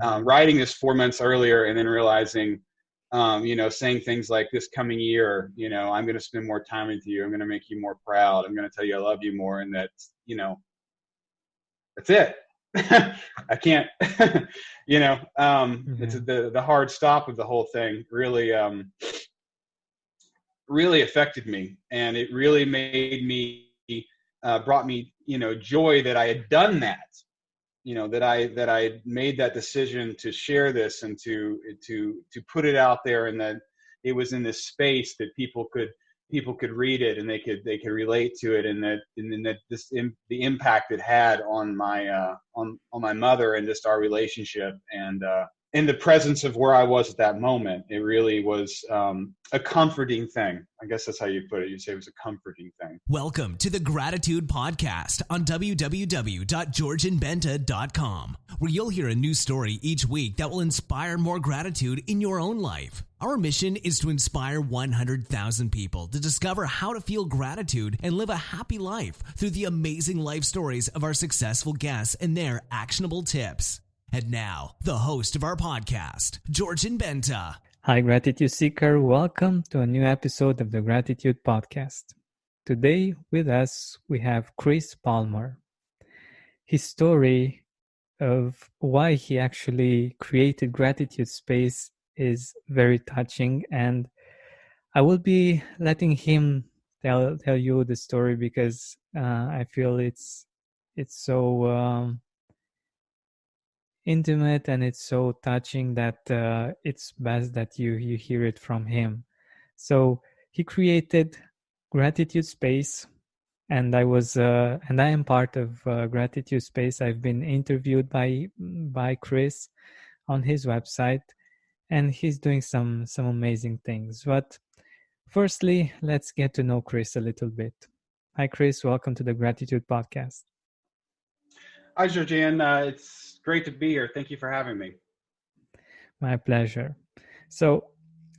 writing this 4 months earlier and then realizing, saying things like, this coming year, I'm going to spend more time with you. I'm going to make you more proud. I'm going to tell you I love you more. And that, that's it. I can't, it's the hard stop of the whole thing really, really affected me. And it really made me, brought me, joy that I had done that. That I had made that decision to share this and to put it out there, and that it was in this space that people could read it and they could relate to it, and that the impact it had on my on my mother and just our relationship, and in the presence of where I was at that moment, it really was a comforting thing. I guess that's how you put it. You say it was a comforting thing. Welcome to the Gratitude Podcast on www.georgeandbenta.com, where you'll hear a new story each week that will inspire more gratitude in your own life. Our mission is to inspire 100,000 people to discover how to feel gratitude and live a happy life through the amazing life stories of our successful guests and their actionable tips. And now, the host of our podcast, George and Benta. Hi, Gratitude Seeker. Welcome to a new episode of the Gratitude Podcast. Today with us, we have Chris Palmore. His story of why he actually created Gratitude Space is very touching, and I will be letting him tell you the story because I feel it's so intimate and it's so touching that it's best that you hear it from him. So he created Gratitude Space, and I am part of Gratitude Space. I've been interviewed by Chris on his website, and he's doing some amazing things. But firstly, let's get to know Chris a little bit. Hi, Chris. Welcome to the Gratitude Podcast. Hi, Georgianne. It's great to be here. Thank you for having me. My pleasure. So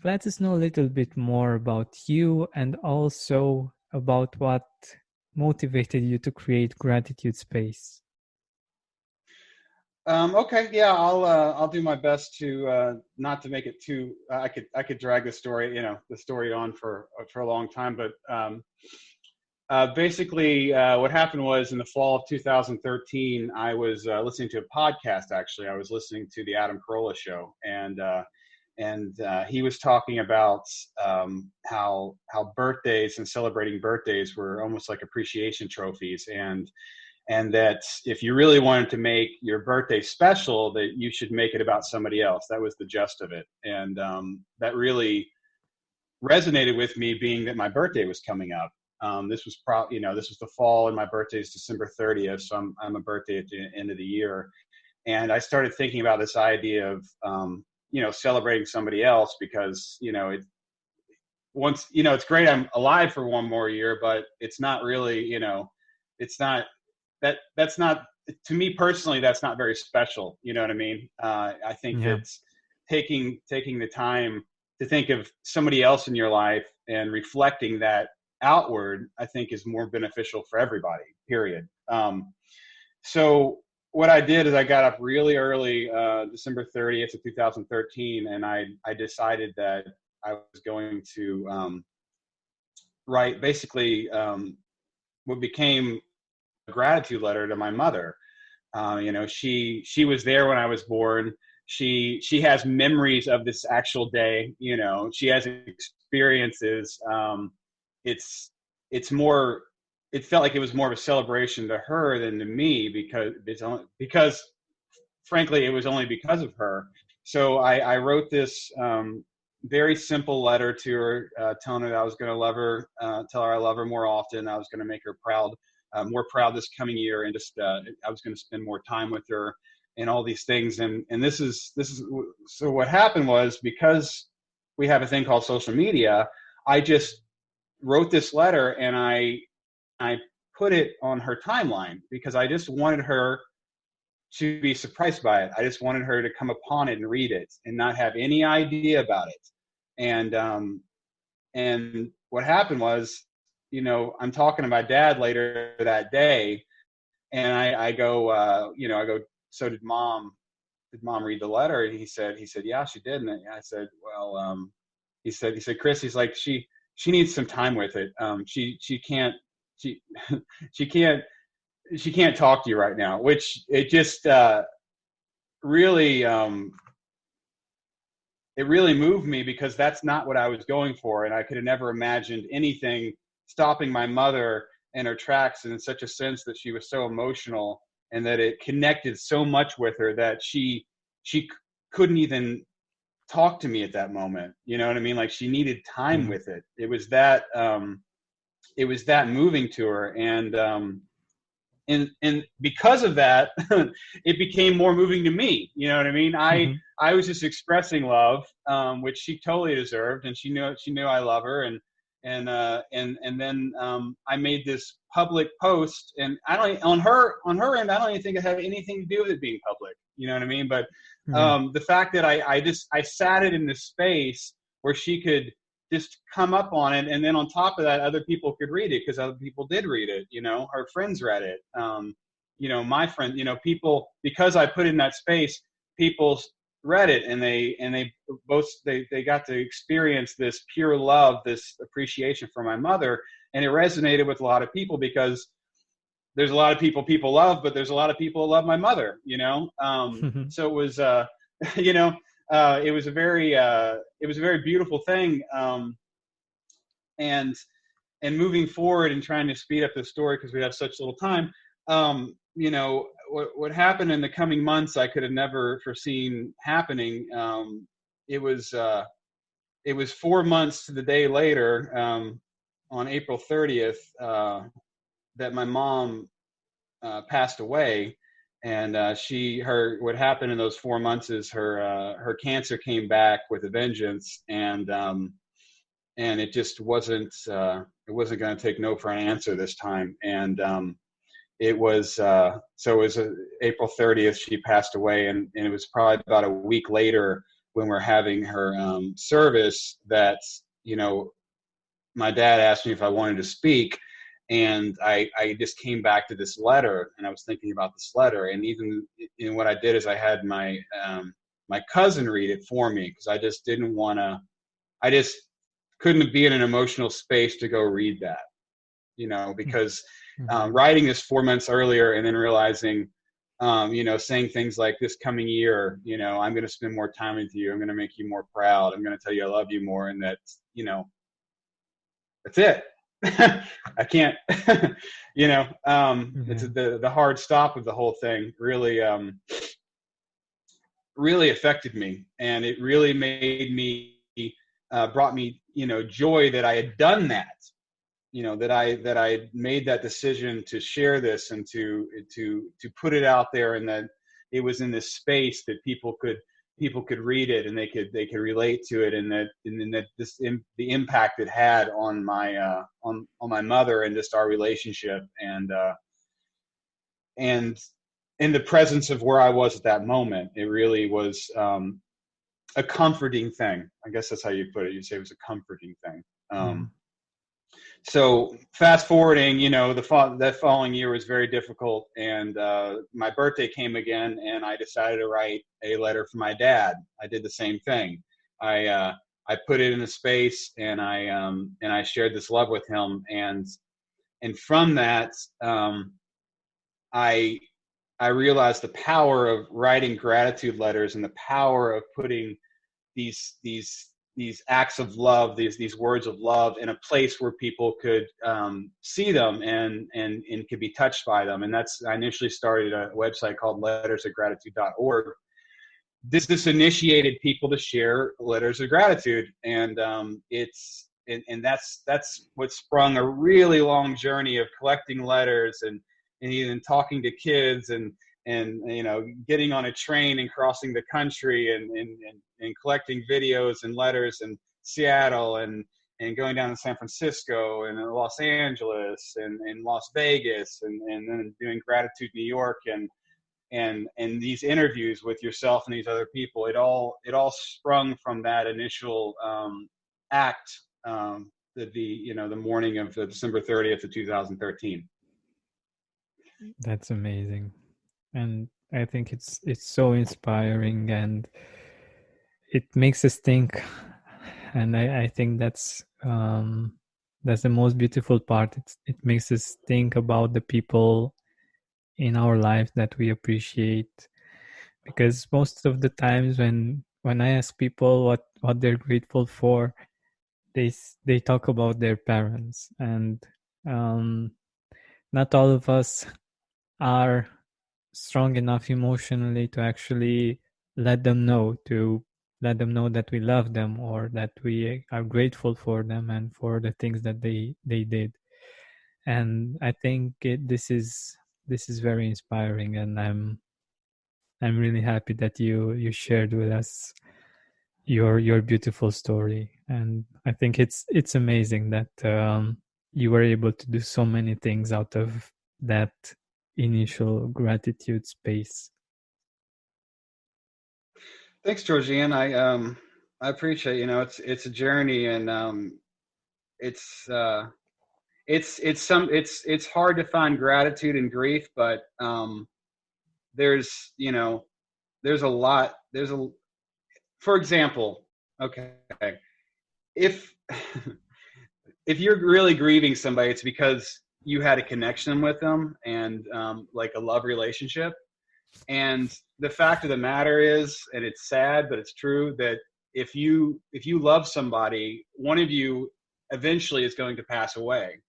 let us know a little bit more about you and also about what motivated you to create Gratitude Space. Okay, yeah, I'll do my best to not to make it too. I could drag the story on for a long time, but basically, what happened was in the fall of 2013, I was listening to a podcast. Actually, I was listening to the Adam Carolla show, and he was talking about how birthdays and celebrating birthdays were almost like appreciation trophies, and that if you really wanted to make your birthday special, that you should make it about somebody else. That was the gist of it, and that really resonated with me, being that my birthday was coming up. This was this was the fall, and my birthday is December 30th, so I'm a birthday at the end of the year, and I started thinking about this idea of celebrating somebody else, because it's great I'm alive for one more year, but it's not really it's not that's not, to me personally, that's not very special. You know what I mean? I think that's taking the time to think of somebody else in your life and reflecting that outward, I think is more beneficial for everybody, period. So what I did is I got up really early, December 30th of 2013, and I decided that I was going to write basically what became a gratitude letter to my mother. She was there when I was born. She has memories of this actual day. She has experiences. It felt like it was more of a celebration to her than to me, because frankly, it was only because of her. So I wrote this very simple letter to her, telling her that I was going to love her, tell her I love her more often. I was going to make her more proud this coming year, and just I was going to spend more time with her, and all these things. And this is so what happened was, because we have a thing called social media, I just wrote this letter and I put it on her timeline, because I just wanted her to be surprised by it. I just wanted her to come upon it and read it and not have any idea about it. And what happened was, I'm talking to my dad later that day, and I go, so did Mom did mom read the letter? And he said, yeah, she did. And I said, well, he said, Chris, he's like, she needs some time with it. She can't, she, she can't, she can't talk to you right now, which it just, really, it really moved me, because that's not what I was going for. And I could have never imagined anything stopping my mother in her tracks, in such a sense that she was so emotional, and that it connected so much with her that she couldn't even talk to me at that moment. You know what I mean? Like, she needed time with it. It was that moving to her. And because of that, it became more moving to me. You know what I mean? I was just expressing love, which she totally deserved, and she knew I love her. And then I made this public post, and I don't, on her end, I don't even think it had anything to do with it being public. You know what I mean? But the fact that I sat it in this space where she could just come up on it, and then on top of that, other people could read it, because other people did read it. You know, her friends read it. You know, my friend, you know, people, because I put in that space, people read it, and they got to experience this pure love, this appreciation for my mother, and it resonated with a lot of people, because there's a lot of people love, but there's a lot of people who love my mother. You know, so it was you know. It was a very beautiful thing. And moving forward and trying to speed up the story, because we have such little time, you know, what happened in the coming months, I could have never foreseen happening. It was 4 months to the day later, on April 30th, that my mom passed away. And what happened in those 4 months is her cancer came back with a vengeance, and it just wasn't going to take no for an answer this time. And it was April 30th she passed away, and it was probably about a week later, when we're having her service, that, you know, my dad asked me if I wanted to speak. And I just came back to this letter, and I was thinking about this letter. And even what I did is I had my cousin read it for me, because I just didn't want to. I just couldn't be in an emotional space to go read that, you know, because writing this 4 months earlier, and then realizing, you know, saying things like, this coming year, you know, I'm going to spend more time with you. I'm going to make you more proud. I'm going to tell you I love you more, and that, you know, that's it. I can't, you know, it's the hard stop of the whole thing really, really affected me. And it really made me, brought me, you know, joy that I had done that, you know, that I made that decision to share this, and to put it out there, and that it was in this space that people could read it, and they could relate to it, and that the impact it had on my on my mother, and just our relationship, and in the presence of where I was at that moment, it really was a comforting thing. I guess that's how you put it. You say it was a comforting thing. So fast forwarding, you know, that following year was very difficult, and my birthday came again, and I decided to write a letter for my dad. I did the same thing. I put it in a space, and I shared this love with him, and from that, I realized the power of writing gratitude letters, and the power of putting these acts of love, these words of love, in a place where people could see them, and could be touched by them. And I initially started a website called lettersofgratitude.org. This initiated people to share letters of gratitude, and that's what sprung a really long journey of collecting letters, and even talking to kids, and you know, getting on a train and crossing the country, and collecting videos and letters in Seattle, and going down to San Francisco, and Los Angeles, and Las Vegas, and then doing Gratitude New York, and these interviews with yourself and these other people. It all sprung from that initial act, the morning of December 30th of 2013. That's amazing. And I think it's so inspiring, and it makes us think. And I think that's the most beautiful part. It makes us think about the people in our life that we appreciate, because most of the times when I ask people what they're grateful for, they talk about their parents, and um, not all of us are strong enough emotionally to actually let them know that we love them, or that we are grateful for them and for the things that they did. And I think this is very inspiring, and I'm really happy that you shared with us your beautiful story. And I think it's amazing that you were able to do so many things out of that initial gratitude space. Thanks, Georgianne. I appreciate, it's a journey, and it's it's hard to find gratitude in grief, but there's there's a lot. For example, okay, if if you're really grieving somebody, it's because you had a connection with them, and like a love relationship. And the fact of the matter is, and it's sad, but it's true, that if you love somebody, one of you eventually is going to pass away.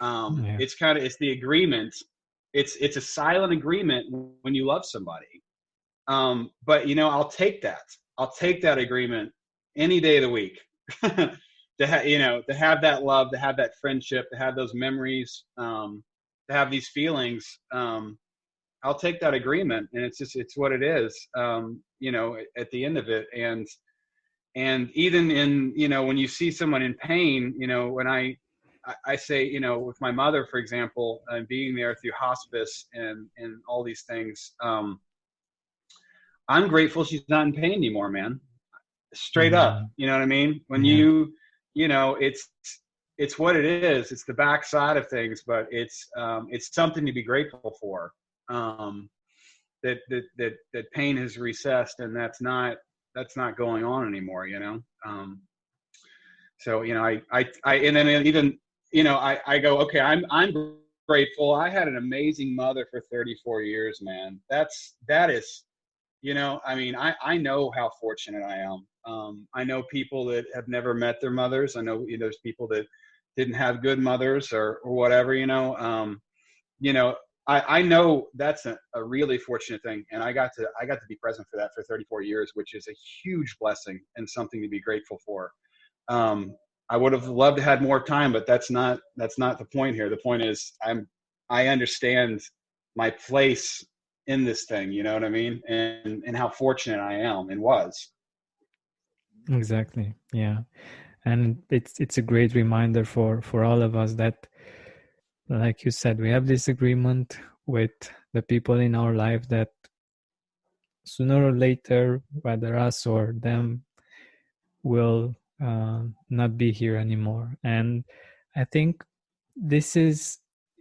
Yeah. It's the agreement. It's a silent agreement when you love somebody. But I'll take that agreement any day of the week. To have that love, to have that friendship, to have those memories, to have these feelings. I'll take that agreement, and it's what it is. At the end of it, and even in, when you see someone in pain, when I say, with my mother, for example, and being there through hospice and all these things, I'm grateful she's not in pain anymore, man. Straight up, Mm, you know what I mean? When yeah. it's what it is. It's the backside of things, but it's something to be grateful for. Um, that pain has recessed, and that's not going on anymore. So I and then even I go, okay, I'm grateful. I had an amazing mother for 34 years, man. That is, I mean, I know how fortunate I am. I know people that have never met their mothers. I know, there's people that didn't have good mothers, or whatever. You know, I know that's a really fortunate thing, and I got to be present for that for 34 years, which is a huge blessing and something to be grateful for. Um, I would have loved to had more time, but that's not the point here. The point is I understand my place in this thing. You know what I mean? And how fortunate I am and was. Exactly. Yeah. And it's a great reminder for all of us that, like you said, we have this agreement with the people in our life that sooner or later, whether us or them, will not be here anymore. And I think this is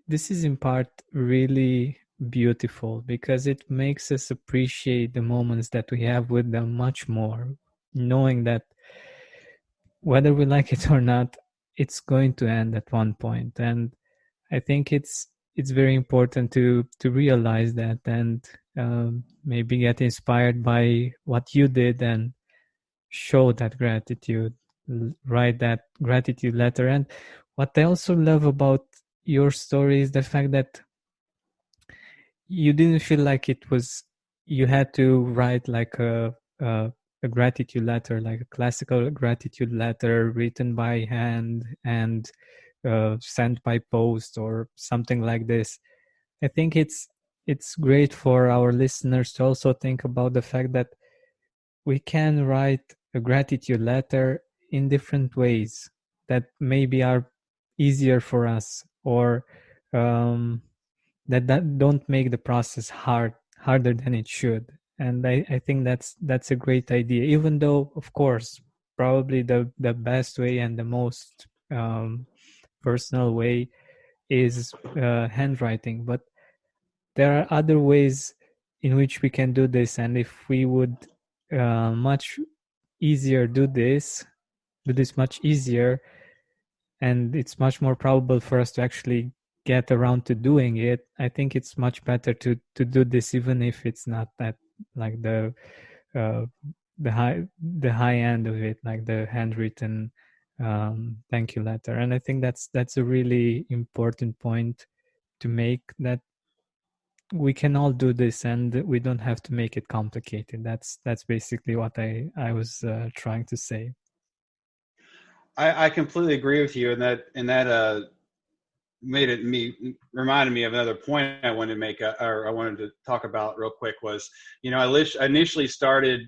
this is in part really beautiful, because it makes us appreciate the moments that we have with them much more, knowing that whether we like it or not, it's going to end at one point. And I think it's very important to realize that, and maybe get inspired by what you did, and show that gratitude, write that gratitude letter. And what I also love about your story is the fact that you didn't feel like it was, you had to write like a gratitude letter, like a classical gratitude letter written by hand and sent by post or something like this. I think it's great for our listeners to also think about the fact that we can write a gratitude letter in different ways that maybe are easier for us, or um, that don't make the process harder than it should. And I think that's a great idea, even though, of course, probably the best way and the most personal way is handwriting. But there are other ways in which we can do this. And if we would much easier do this much easier, and it's much more probable for us to actually get around to doing it, I think it's much better to do this, even if it's not that, like uh, the high end of it, like the handwritten thank you letter. And I think that's a really important point to make, that we can all do this and we don't have to make it complicated. That's basically what I was trying to say. I completely agree with you, and that reminded me of another point I wanted to make, or I wanted to talk about real quick. Was, I initially started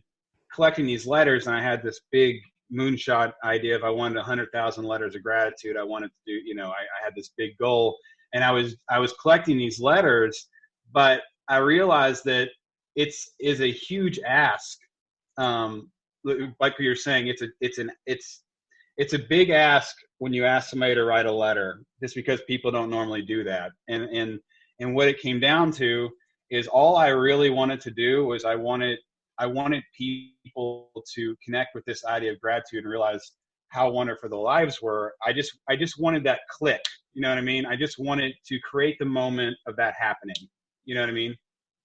collecting these letters, and I had this big moonshot idea of I wanted 100,000 letters of gratitude. I wanted to do, I had this big goal, and I was collecting these letters, but I realized that is a huge ask. Like you're saying, it's a big ask when you ask somebody to write a letter, just because people don't normally do that. And what it came down to is, all I really wanted to do was I wanted people to connect with this idea of gratitude and realize how wonderful their lives were. I just wanted that click. You know what I mean? I just wanted to create the moment of that happening. You know what I mean?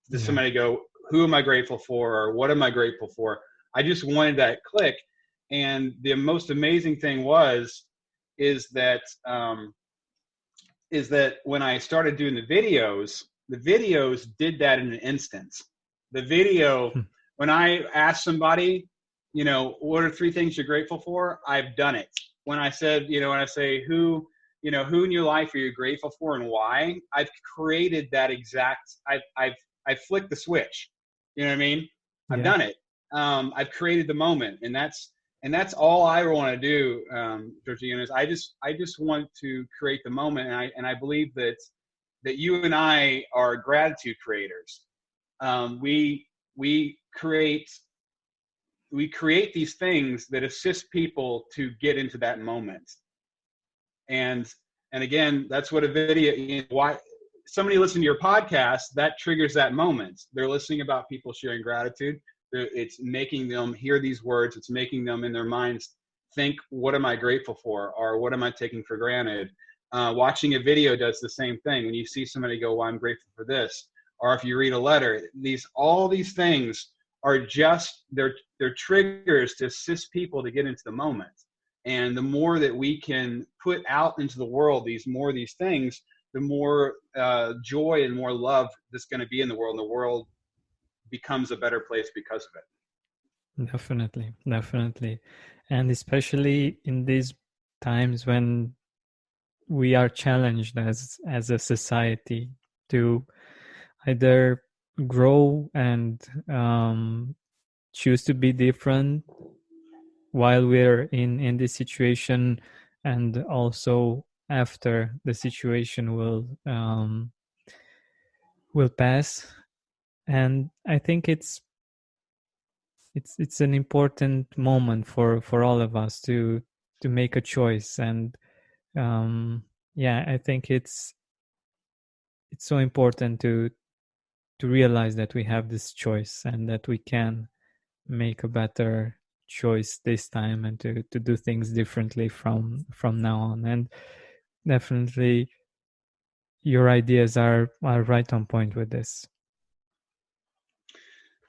Does somebody go, who am I grateful for? Or what am I grateful for? I just wanted that click. And the most amazing thing is that when I started doing the videos did that in an instance. The video, when I asked somebody, what are 3 things you're grateful for? I've done it. When I said, when I say who in your life are you grateful for and why, I've created that exact, I've flicked the switch. You know what I mean? I've done it. I've created the moment, and that's all I want to do, Georgina, is I just want to create the moment, and I believe that you and I are gratitude creators. We create these things that assist people to get into that moment, and again, that's what a video. Why somebody listening to your podcast, that triggers that moment. They're listening about people sharing gratitude. It's making them hear these words. It's making them in their minds think, what am I grateful for? Or what am I taking for granted? Watching a video does the same thing. When you see somebody go, well, I'm grateful for this. Or if you read a letter, all these things are just, they're triggers to assist people to get into the moment. And the more that we can put out into the world, these things, the more joy and more love that's going to be in the world. And the world becomes a better place because of it. Definitely. And especially in these times when we are challenged as a society to either grow and choose to be different while we're in this situation, and also after the situation will pass. And I think it's an important moment for all of us to make a choice. And I think it's so important to realize that we have this choice and that we can make a better choice this time, and to do things differently from now on. And definitely your ideas are right on point with this.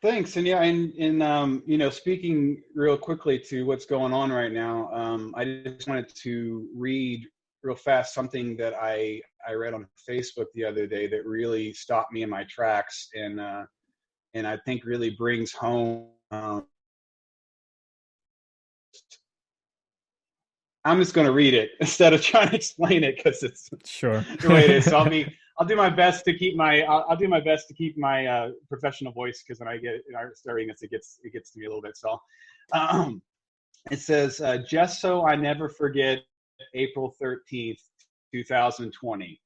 Thanks. And speaking real quickly to what's going on right now, I just wanted to read real fast something that I read on Facebook the other day that really stopped me in my tracks, and I think really brings home. I'm just going to read it instead of trying to explain it, because it's sure the way it is. So I'll do my best to keep my professional voice, because when I start reading this, it gets to me a little bit. So it says, just so I never forget, April 13th, 2020.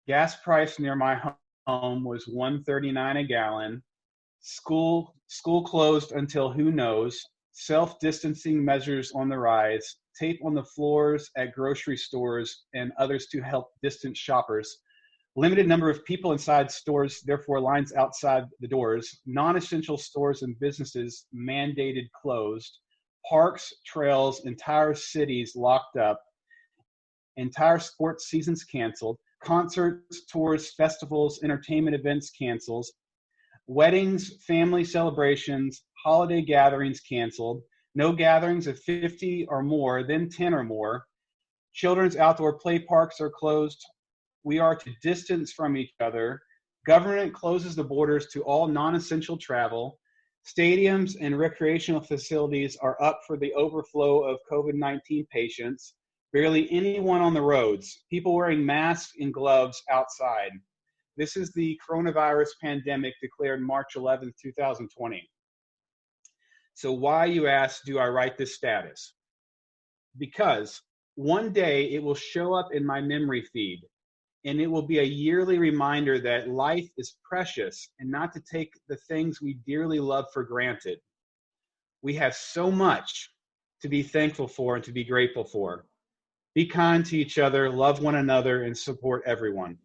Gas price near my home was $1.39 a gallon. School closed until who knows. Self-distancing measures on the rise. Tape on the floors at grocery stores and others to help distant shoppers. Limited number of people inside stores, therefore lines outside the doors. Non-essential stores and businesses mandated closed. Parks, trails, entire cities locked up. Entire sports seasons canceled. Concerts, tours, festivals, entertainment events canceled. Weddings, family celebrations, holiday gatherings canceled. No gatherings of 50 or more, then 10 or more. Children's outdoor play parks are closed. We are to distance from each other. Government closes the borders to all non-essential travel. Stadiums and recreational facilities are up for the overflow of COVID-19 patients. Barely anyone on the roads. People wearing masks and gloves outside. This is the coronavirus pandemic declared March 11th, 2020. So why, you ask, do I write this status? Because one day it will show up in my memory feed, and it will be a yearly reminder that life is precious and not to take the things we dearly love for granted. We have so much to be thankful for and to be grateful for. Be kind to each other, love one another, and support everyone.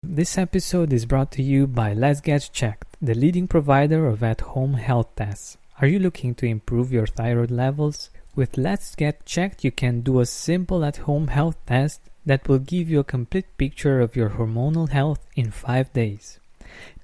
This episode is brought to you by Let's Get Checked, the leading provider of at-home health tests. Are you looking to improve your thyroid levels? With Let's Get Checked, you can do a simple at-home health test that will give you a complete picture of your hormonal health in 5 days.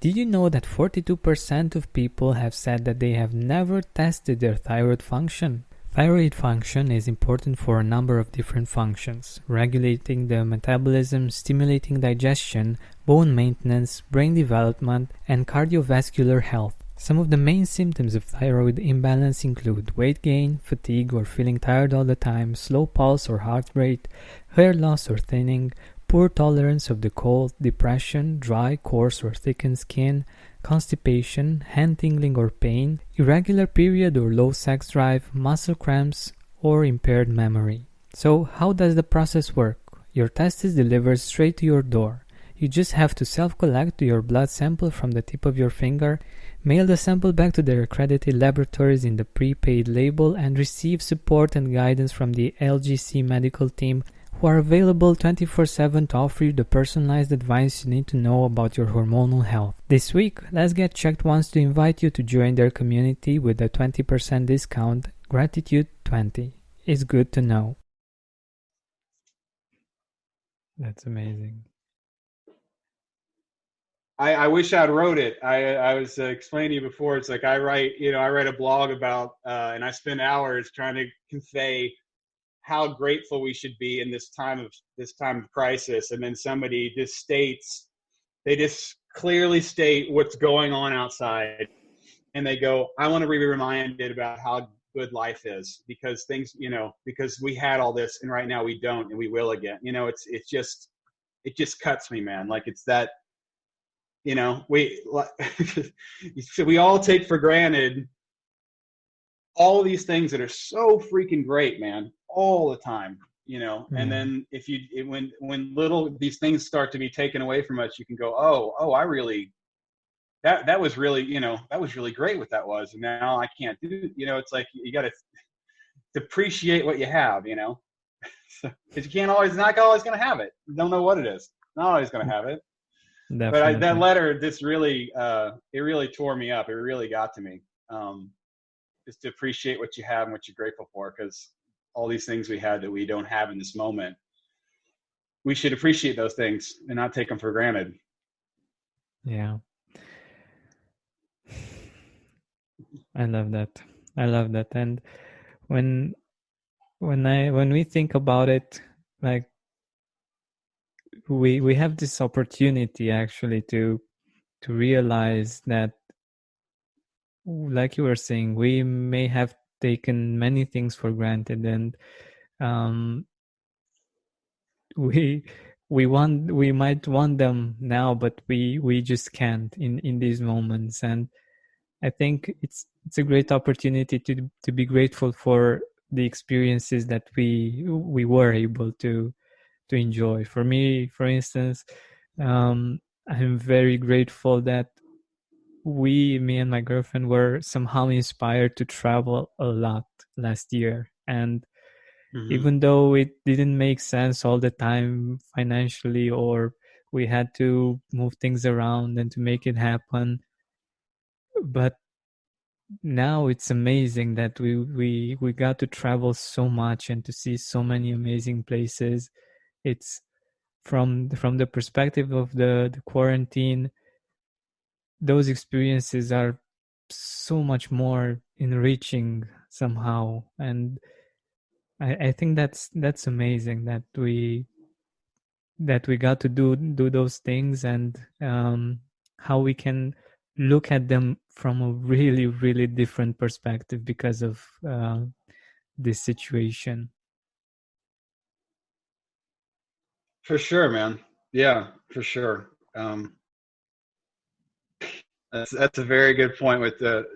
Did you know that 42% of people have said that they have never tested their thyroid function? Thyroid function is important for a number of different functions: regulating the metabolism, stimulating digestion, bone maintenance, brain development, and cardiovascular health. Some of the main symptoms of thyroid imbalance include weight gain, fatigue or feeling tired all the time, slow pulse or heart rate, hair loss or thinning, poor tolerance of the cold, depression, dry, coarse or thickened skin, constipation, hand tingling or pain, irregular period or low sex drive, muscle cramps, or impaired memory. So how does the process work? Your test is delivered straight to your door. You just have to self-collect your blood sample from the tip of your finger, mail the sample back to their accredited laboratories in the prepaid label, and receive support and guidance from the LGC medical team, who are available 24/7 to offer you the personalized advice you need to know about your hormonal health. This week, Let's Get Checked wants to invite you to join their community with a 20% discount, Gratitude 20. It's good to know. That's amazing. I wish I'd wrote it. I was explaining to you before. It's like I write a blog about, and I spend hours trying to convey how grateful we should be in this time of crisis. And then somebody they just clearly state what's going on outside, and they go, I want to be reminded about how good life is, because because we had all this and right now we don't, and we will again. It just cuts me, man. Like, it's that. We all take for granted all these things that are so freaking great, man, all the time, and then when these things start to be taken away from us, you can go, oh, I really, that was really, that was really great what that was. And now I can't do, it's like, you got to appreciate what you have, because you can't always, not always going to have it. You don't know what it is. Not always going to have it. Definitely. But that letter, this really, it really tore me up. It really got to me. Just to appreciate what you have and what you're grateful for, because all these things we had that we don't have in this moment, we should appreciate those things and not take them for granted. Yeah. I love that. And when we think about it, like, we have this opportunity actually to realize that, like you were saying, we may have taken many things for granted, and we might want them now, but we just can't in these moments. And I think it's a great opportunity to be grateful for the experiences that we were able to enjoy. For me, for instance, I'm very grateful that me and my girlfriend, were somehow inspired to travel a lot last year. And even though it didn't make sense all the time financially, or we had to move things around and to make it happen. But now it's amazing that we got to travel so much and to see so many amazing places. It's from the perspective of the quarantine, those experiences are so much more enriching somehow. And I think that's amazing that we got to do those things, and how we can look at them from a really really different perspective because of this situation. For sure, man. Yeah, for sure. That's a very good point with the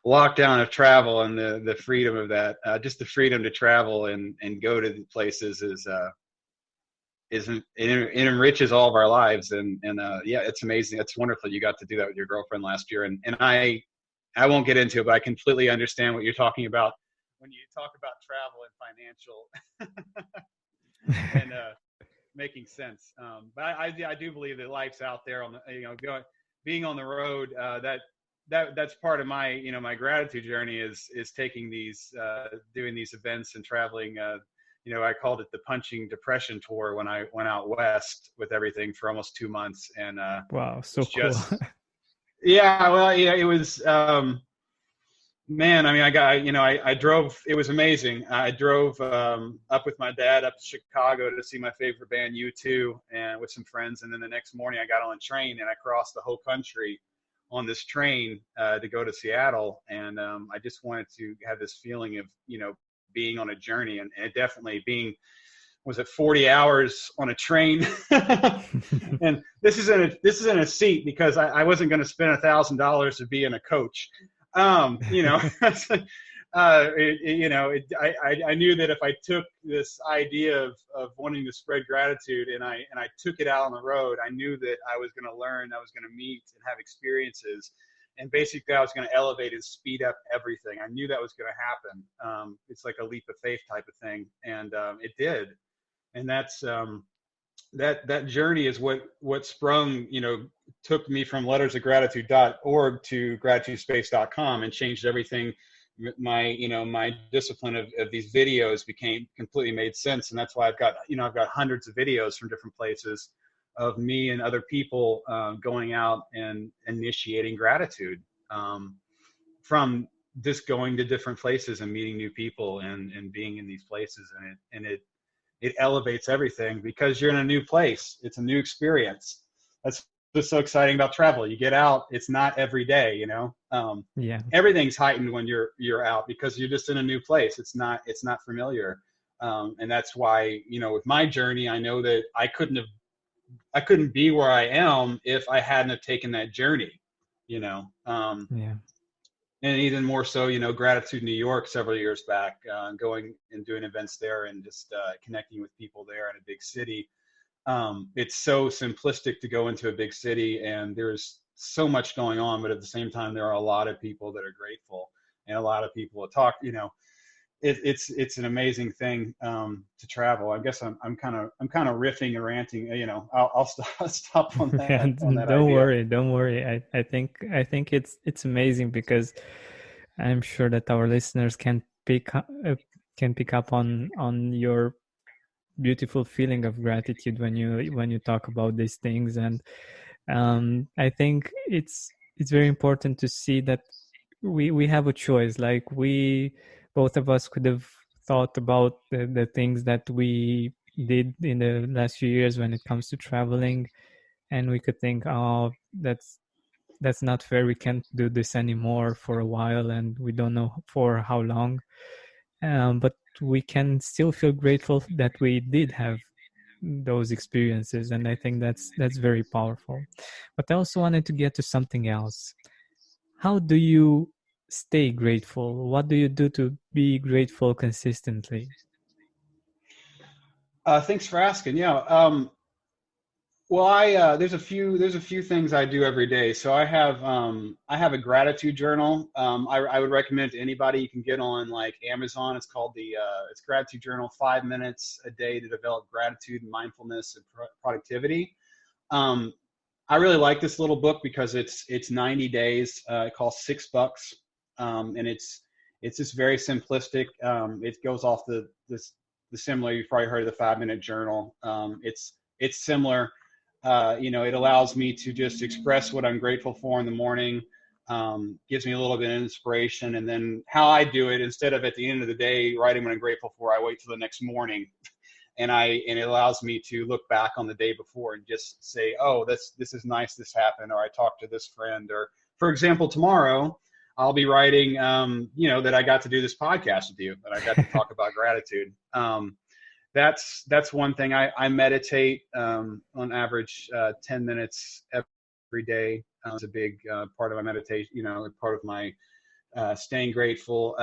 lockdown of travel and the freedom of that. Just the freedom to travel and go to places it enriches all of our lives, and yeah, it's amazing. It's wonderful you got to do that with your girlfriend last year, and I won't get into it, but I completely understand what you're talking about when you talk about travel and financial and making sense. But I do believe that life's out there on the, being on the road. That's part of my, my gratitude journey is taking these, doing these events and traveling. I called it the punching depression tour when I went out west with everything for almost 2 months, and Wow, so it's cool. just, yeah, well, yeah, it was. Man, I mean, I drove. It was amazing. I drove up with my dad up to Chicago to see my favorite band, U2, and with some friends. And then the next morning, I got on a train and I crossed the whole country on this train to go to Seattle. And I just wanted to have this feeling of, being on a journey, and it definitely being, was it 40 hours on a train? And this isn't a seat because I wasn't going to spend $1,000 to be in a coach. I knew that if I took this idea of wanting to spread gratitude and I took it out on the road, I knew that I was going to learn, I was going to meet and have experiences, and basically I was going to elevate and speed up everything. I knew that was going to happen. It's like a leap of faith type of thing, and it did. And that's that journey is what sprung, took me from lettersofgratitude.org to gratitudespace.com and changed everything. My discipline of these videos became completely made sense. And that's why I've got hundreds of videos from different places of me and other people going out and initiating gratitude, from just going to different places and meeting new people and being in these places. And it elevates everything because you're in a new place. It's a new experience. That's what's so exciting about travel. You get out, it's not every day, Yeah. Everything's heightened when you're out because you're just in a new place. It's not familiar. And that's why, with my journey, I know that I couldn't be where I am if I hadn't have taken that journey, Yeah. and even more so, Gratitude New York several years back, going and doing events there and just connecting with people there in a big city. It's so simplistic to go into a big city and there's so much going on, but at the same time, there are a lot of people that are grateful and a lot of people to talk. It's an amazing thing to travel. I guess I'm kind of riffing and ranting. I'll stop on that Yeah, idea. don't worry. I think it's amazing because I'm sure that our listeners can pick up on your beautiful feeling of gratitude when you talk about these things. And I think it's very important to see that we have a choice. Like, we both of us could have thought about the things that we did in the last few years when it comes to traveling, and we could think, oh, that's not fair, we can't do this anymore for a while, and we don't know for how long. But we can still feel grateful that we did have those experiences, and I think that's very powerful. But I also wanted to get to something else. How do you stay grateful? What do you do to be grateful consistently? Thanks for asking. Yeah. Well, there's a few things I do every day. So I have a gratitude journal. I would recommend to anybody. You can get on like Amazon. It's called it's Gratitude Journal, 5 minutes a day to develop gratitude and mindfulness and productivity. Um, I really like this little book because it's 90 days. It costs $6, and it's just very simplistic. It goes off the similar. You've probably heard of the 5 minute journal. It's similar. It allows me to just express what I'm grateful for in the morning. Gives me a little bit of inspiration, and then how I do it, instead of at the end of the day writing what I'm grateful for, I wait till the next morning, and it allows me to look back on the day before and just say, oh, this is nice, this happened, or I talked to this friend, or for example, tomorrow I'll be writing, that I got to do this podcast with you, that I got to talk about gratitude. That's one thing. I meditate on average 10 minutes every day. It's a big part of my meditation, part of my staying grateful.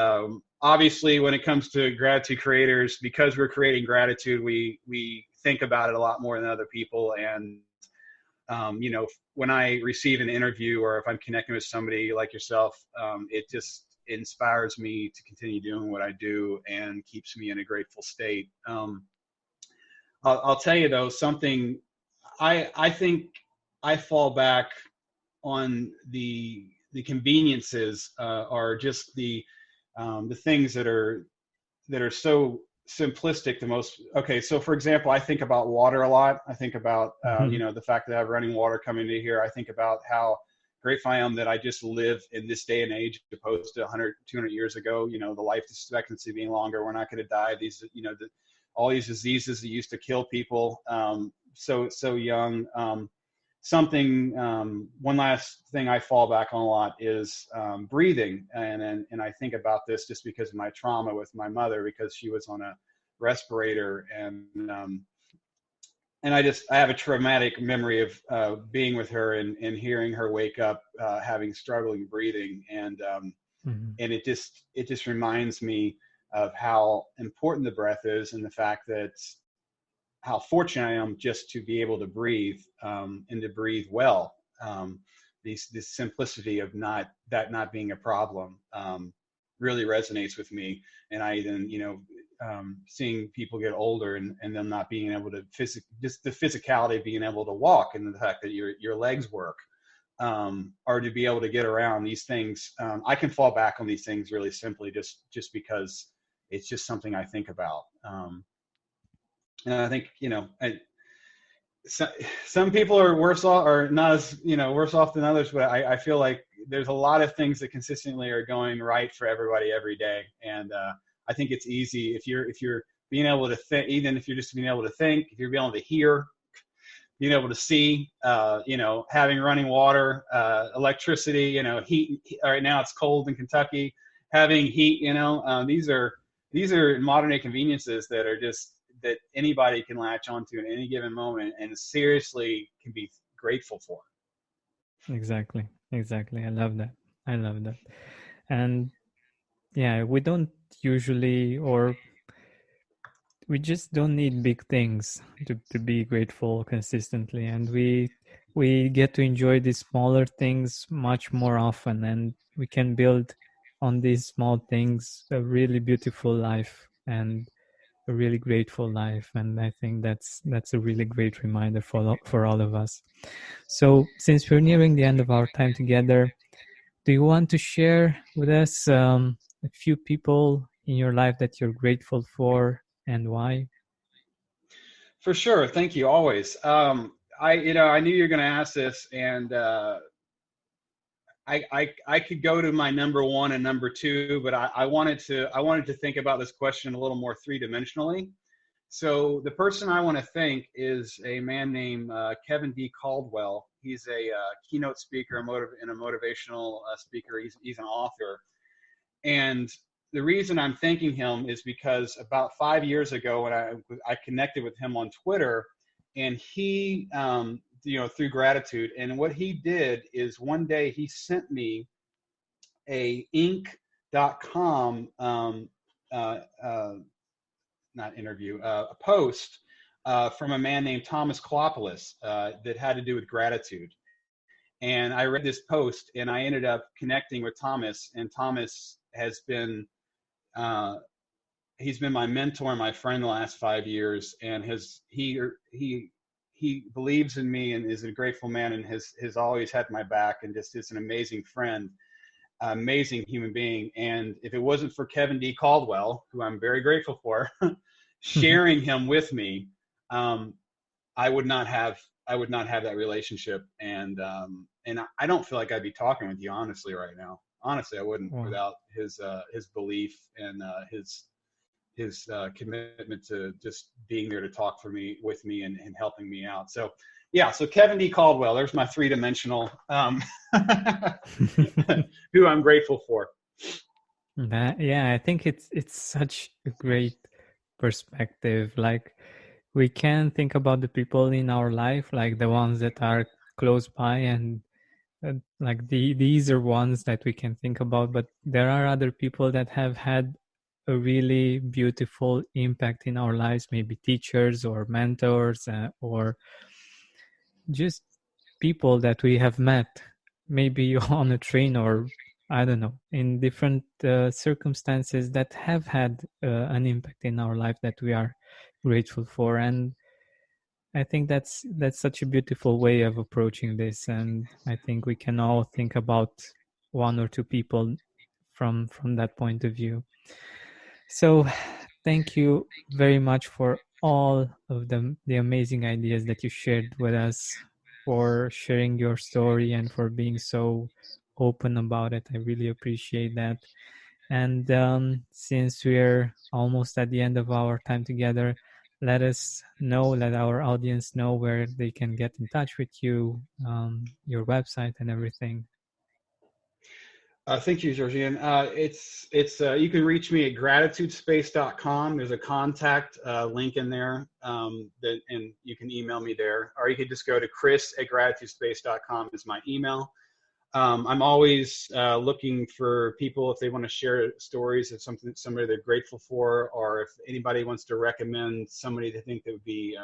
Obviously, when it comes to gratitude creators, because we're creating gratitude, we think about it a lot more than other people. And, when I receive an interview or if I'm connecting with somebody like yourself, it just inspires me to continue doing what I do and keeps me in a grateful state. I'll tell you though, something I think I fall back on the conveniences, are just the things that are so simplistic. Okay, so for example, I think about water a lot. I think about the fact that I have running water coming to here. I think about how grateful I am that I just live in this day and age, opposed to 100, 200 years ago. The life expectancy being longer. We're not going to die. These, all these diseases that used to kill people so young. One last thing I fall back on a lot is breathing, and I think about this just because of my trauma with my mother, because she was on a respirator, and I have a traumatic memory of being with her and hearing her wake up having struggling breathing, and it just reminds me of how important the breath is, and the fact that how fortunate I am just to be able to breathe, and to breathe well. This simplicity of not being a problem really resonates with me. And I then, seeing people get older and them not being able to just the physicality of being able to walk, and the fact that your legs work, or to be able to get around these things. I can fall back on these things really simply just because it's just something I think about. And I think, some people are worse off, or not as, worse off than others, but I feel like there's a lot of things that consistently are going right for everybody every day. And I think it's easy if you're being able to think, even if you're just being able to think, if you're being able to hear, being able to see, having running water, electricity, heat. Right now it's cold in Kentucky, having heat, these are modern day conveniences that are just, that anybody can latch onto at any given moment and seriously can be grateful for. Exactly. I love that. And yeah, we don't usually, or we just don't need big things to be grateful consistently, and we get to enjoy these smaller things much more often, and we can build on these small things a really beautiful life and a really grateful life. And I think that's a really great reminder for all of us. So since we're nearing the end of our time together, do you want to share with us a few people in your life that you're grateful for, and why? For sure. Thank you. Always. I knew you were going to ask this, and I could go to my number one and number two, but I wanted to think about this question a little more three-dimensionally. So the person I want to thank is a man named Kevin D. Caldwell. He's a keynote speaker and a motivational speaker. He's an author. And the reason I'm thanking him is because about 5 years ago, when I connected with him on Twitter, and he, through gratitude, and what he did is one day he sent me a Inc.com, not interview, a post from a man named Thomas Klopolis that had to do with gratitude. And I read this post, and I ended up connecting with Thomas. And Thomas has been he's been my mentor and my friend the last 5 years, and he believes in me and is a grateful man, and has always had my back, and just is an amazing friend, amazing human being. And if it wasn't for Kevin D. Caldwell, who I'm very grateful for, sharing him with me, I would not have that relationship. And I don't feel like I'd be talking with you honestly right now. Honestly, I wouldn't. Wow. Without his belief and his commitment to just being there to talk with me and helping me out. So yeah, so Kevin D. Caldwell, there's my three-dimensional who I'm grateful for. Yeah, I think it's such a great perspective. Like, we can think about the people in our life, like the ones that are close by, and like these are ones that we can think about, but there are other people that have had a really beautiful impact in our lives, maybe teachers or mentors, or just people that we have met, maybe on a train, or I don't know, in different circumstances, that have had an impact in our life that we are grateful for. And I think that's such a beautiful way of approaching this. And I think we can all think about one or two people from that point of view. So thank you very much for all of the amazing ideas that you shared with us, for sharing your story, and for being so open about it. I really appreciate that. And since we're almost at the end of our time together, let our audience know where they can get in touch with you, your website and everything. Thank you, Georgian. It's you can reach me at gratitudespace.com. There's a contact link in there, and you can email me there, or you could just go to chris@gratitudespace.com is my email. I'm always looking for people if they want to share stories of somebody they're grateful for, or if anybody wants to recommend somebody they think that would be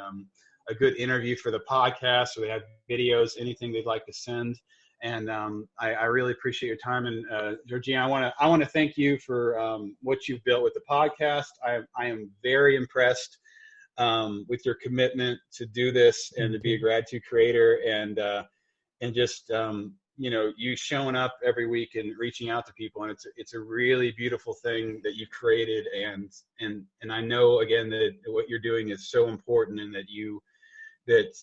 a good interview for the podcast, or they have videos, anything they'd like to send. And I really appreciate your time. And Georgina, I want to thank you for what you've built with the podcast. I am very impressed with your commitment to do this and to be a gratitude creator, and just you showing up every week and reaching out to people. And it's a really beautiful thing that you've created. And I know, again, that what you're doing is so important, and that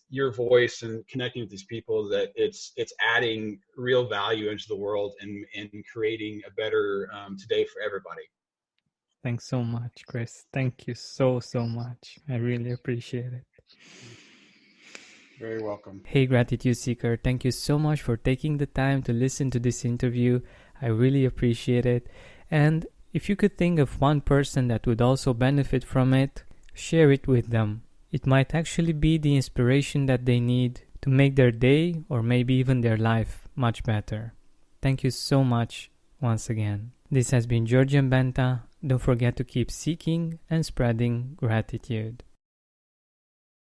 your voice and connecting with these people, that it's adding real value into the world and creating a better today for everybody. Thanks so much, Chris. Thank you so much. I really appreciate it. Very welcome. Hey, Gratitude Seeker, thank you so much for taking the time to listen to this interview. I really appreciate it. And if you could think of one person that would also benefit from it, share it with them. It might actually be the inspiration that they need to make their day, or maybe even their life, much better. Thank you so much once again. This has been Georgian Benta. Don't forget to keep seeking and spreading gratitude.